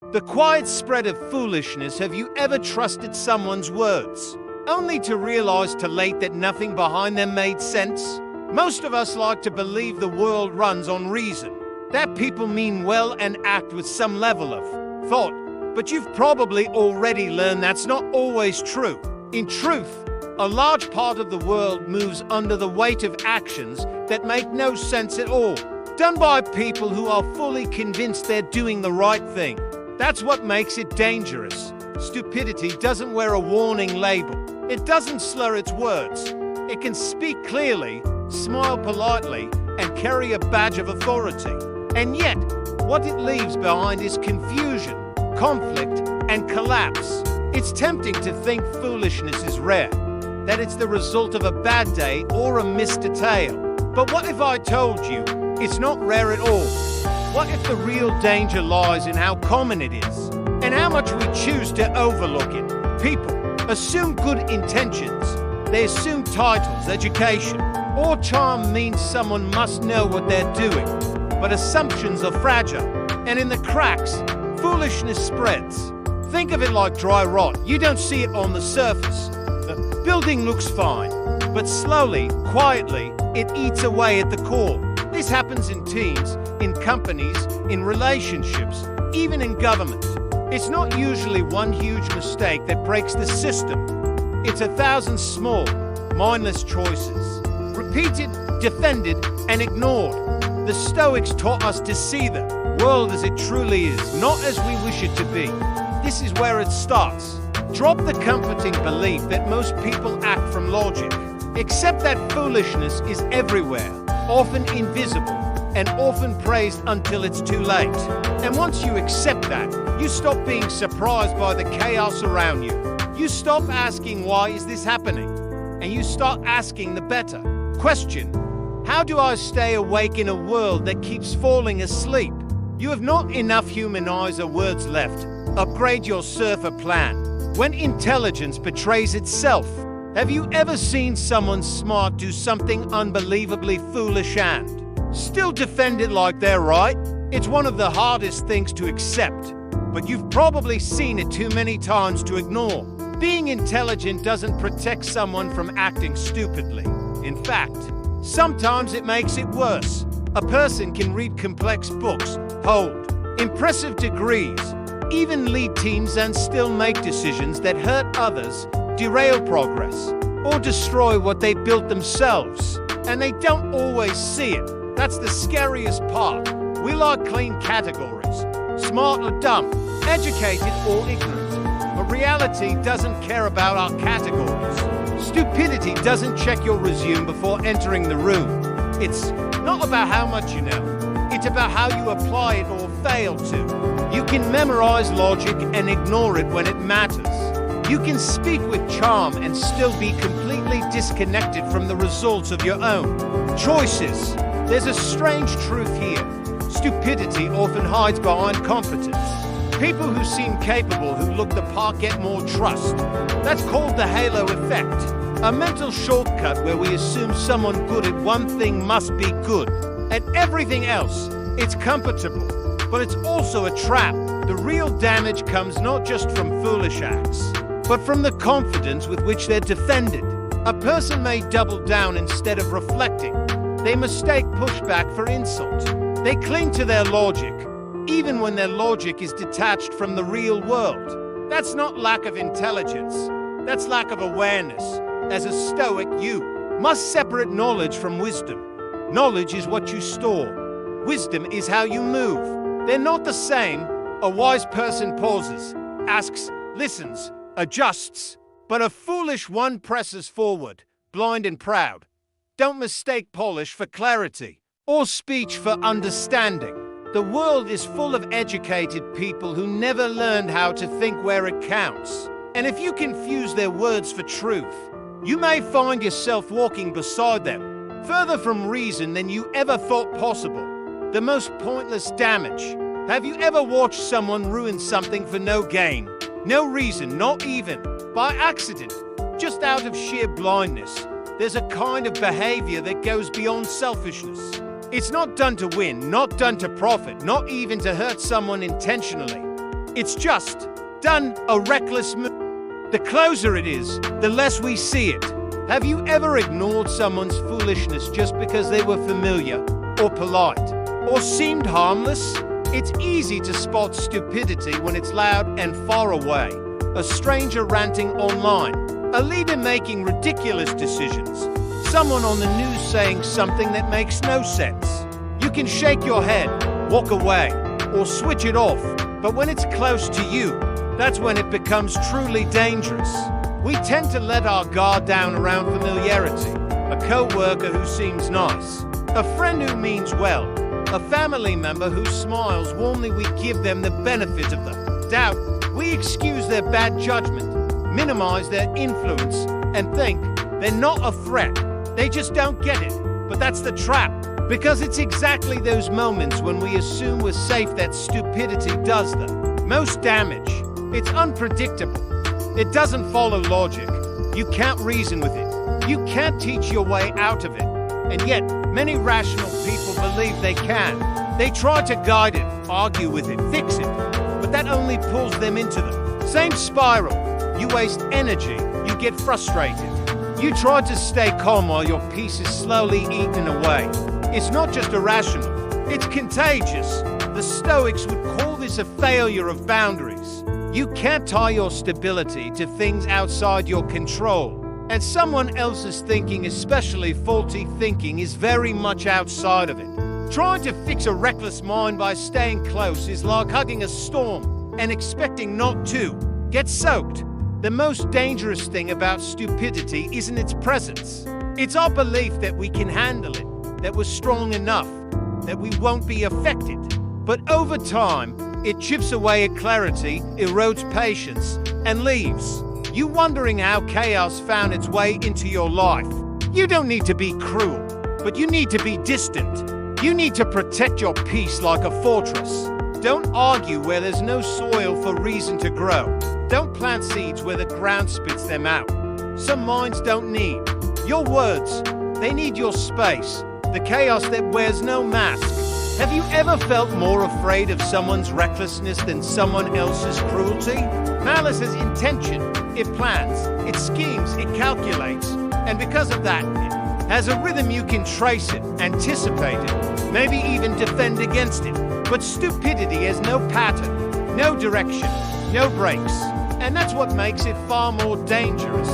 The quiet spread of foolishness. Have you ever trusted someone's words, only to realize too late that nothing behind them made sense? Most of us like to believe the world runs on reason, that people mean well and act with some level of thought, but you've probably already learned that's not always true. In truth, a large part of the world moves under the weight of actions that make no sense at all, done by people who are fully convinced they're doing the right thing. That's what makes it dangerous. Stupidity doesn't wear a warning label. It doesn't slur its words. It can speak clearly, smile politely, and carry a badge of authority. And yet, what it leaves behind is confusion, conflict, and collapse. It's tempting to think foolishness is rare, that it's the result of a bad day or a missed detail. But what if I told you it's not rare at all? What if the real danger lies in how common it is, and how much we choose to overlook it? People assume good intentions. They assume titles, education, or charm means someone must know what they're doing. But assumptions are fragile, and in the cracks, foolishness spreads. Think of it like dry rot. You don't see it on the surface. The building looks fine, but slowly, quietly, it eats away at the core. This happens in teams, in companies, in relationships, even in government. It's not usually one huge mistake that breaks the system. It's 1,000 small, mindless choices, repeated, defended, and ignored. The Stoics taught us to see the world as it truly is, not as we wish it to be. This is where it starts. Drop the comforting belief that most people act from logic. Accept that foolishness is everywhere, often invisible, and often praised until it's too late. And once you accept that, you stop being surprised by the chaos around you. You stop asking, why is this happening? And you start asking the better question. How do I stay awake in a world that keeps falling asleep? You have not enough humanizer words left. Upgrade your surfer plan. When intelligence betrays itself. Have you ever seen someone smart do something unbelievably foolish and still defend it like they're right? It's one of the hardest things to accept, but you've probably seen it too many times to ignore. Being intelligent doesn't protect someone from acting stupidly. In fact, sometimes it makes it worse. A person can read complex books, hold impressive degrees, even lead teams and still make decisions that hurt others, derail progress, or destroy what they built themselves. And they don't always see it. That's the scariest part. We like clean categories, smart or dumb, educated or ignorant. But reality doesn't care about our categories. Stupidity doesn't check your resume before entering the room. It's not about how much you know. It's about how you apply it or fail to. You can memorize logic and ignore it when it matters. You can speak with charm and still be completely disconnected from the results of your own choices. There's a strange truth here. Stupidity often hides behind competence. People who seem capable, who look the part, get more trust. That's called the halo effect. A mental shortcut where we assume someone good at one thing must be good. At everything else, it's comfortable. But it's also a trap. The real damage comes not just from foolish acts, but from the confidence with which they're defended. A person may double down instead of reflecting. They mistake pushback for insult. They cling to their logic, even when their logic is detached from the real world. That's not lack of intelligence. That's lack of awareness. As a Stoic, you must separate knowledge from wisdom. Knowledge is what you store. Wisdom is how you move. They're not the same. A wise person pauses, asks, listens, adjusts, but a foolish one presses forward, blind and proud. Don't mistake polish for clarity, or speech for understanding. The world is full of educated people who never learned how to think where it counts. And if you confuse their words for truth, you may find yourself walking beside them, further from reason than you ever thought possible. The most pointless damage. Have you ever watched someone ruin something for no gain? No reason, not even by accident, just out of sheer blindness. There's a kind of behavior that goes beyond selfishness. It's not done to win, not done to profit, not even to hurt someone intentionally. It's just done a reckless move. The closer it is, the less we see it. Have you ever ignored someone's foolishness just because they were familiar, or polite, or seemed harmless? It's easy to spot stupidity when it's loud and far away. A stranger ranting online, a leader making ridiculous decisions, someone on the news saying something that makes no sense. You can shake your head, walk away, or switch it off, but when it's close to you, that's when it becomes truly dangerous. We tend to let our guard down around familiarity, a co-worker who seems nice, a friend who means well, a family member who smiles warmly. We give them the benefit of the doubt. We excuse their bad judgment, minimize their influence, and think they're not a threat. They just don't get it. But that's the trap, because it's exactly those moments when we assume we're safe that stupidity does the most damage. It's unpredictable. It doesn't follow logic. You can't reason with it. You can't teach your way out of it. And yet, many rational people believe they can. They try to guide it, argue with it, fix it. But that only pulls them into the same spiral. You waste energy. You get frustrated. You try to stay calm while your peace is slowly eaten away. It's not just irrational. It's contagious. The Stoics would call this a failure of boundaries. You can't tie your stability to things outside your control. And someone else's thinking, especially faulty thinking, is very much outside of it. Trying to fix a reckless mind by staying close is like hugging a storm and expecting not to get soaked. The most dangerous thing about stupidity isn't its presence. It's our belief that we can handle it, that we're strong enough, that we won't be affected. But over time, it chips away at clarity, erodes patience, and leaves you wondering how chaos found its way into your life. You don't need to be cruel, but you need to be distant. You need to protect your peace like a fortress. Don't argue where there's no soil for reason to grow. Don't plant seeds where the ground spits them out. Some minds don't need your words. They need your space, the chaos that wears no mask. Have you ever felt more afraid of someone's recklessness than someone else's cruelty? Malice has intention. It plans, it schemes, it calculates. And because of that, it has a rhythm. You can trace it, anticipate it, maybe even defend against it. But stupidity has no pattern, no direction, no brakes. And that's what makes it far more dangerous.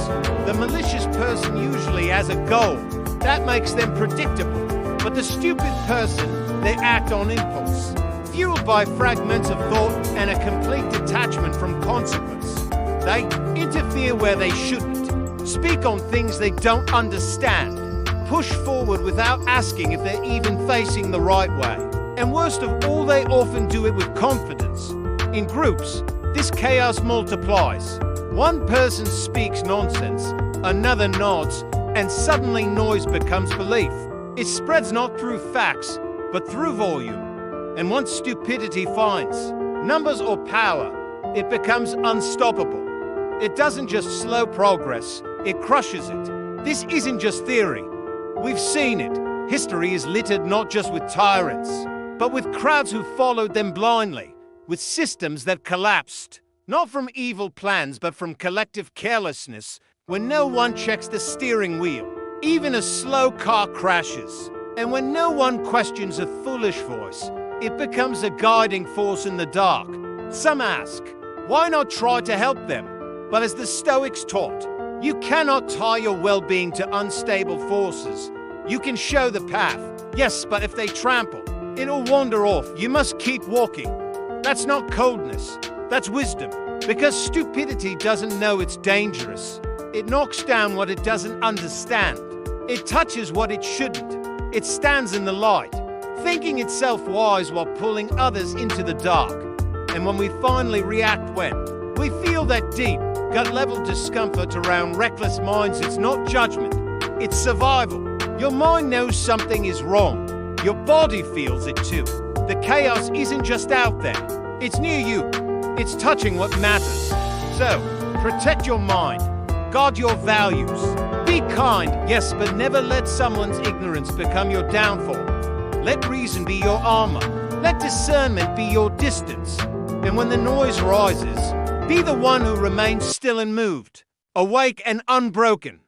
The malicious person usually has a goal. That makes them predictable. But the stupid person, they act on impulse, fueled by fragments of thought and a complete detachment from consequence. They interfere where they shouldn't, speak on things they don't understand, push forward without asking if they're even facing the right way. And worst of all, they often do it with confidence. In groups, this chaos multiplies. One person speaks nonsense, another nods, and suddenly noise becomes belief. It spreads not through facts, but through volume. And once stupidity finds numbers or power, it becomes unstoppable. It doesn't just slow progress, it crushes it. This isn't just theory. We've seen it. History is littered not just with tyrants, but with crowds who followed them blindly, with systems that collapsed, not from evil plans, but from collective carelessness, when no one checks the steering wheel. Even a slow car crashes. And when no one questions a foolish voice, it becomes a guiding force in the dark. Some ask, why not try to help them? But as the Stoics taught, you cannot tie your well-being to unstable forces. You can show the path, yes, but if they trample, it'll wander off. You must keep walking. That's not coldness, that's wisdom. Because stupidity doesn't know it's dangerous. It knocks down what it doesn't understand. It touches what it shouldn't. It stands in the light, thinking itself wise while pulling others into the dark. And when we finally react, when we feel that deep, gut-level discomfort around reckless minds, it's not judgment, it's survival. Your mind knows something is wrong. Your body feels it too. The chaos isn't just out there, it's near you. It's touching what matters. So, protect your mind, guard your values. Be kind, yes, but never let someone's ignorance become your downfall. Let reason be your armor. Let discernment be your distance. And when the noise rises, be the one who remains still and moved, awake and unbroken.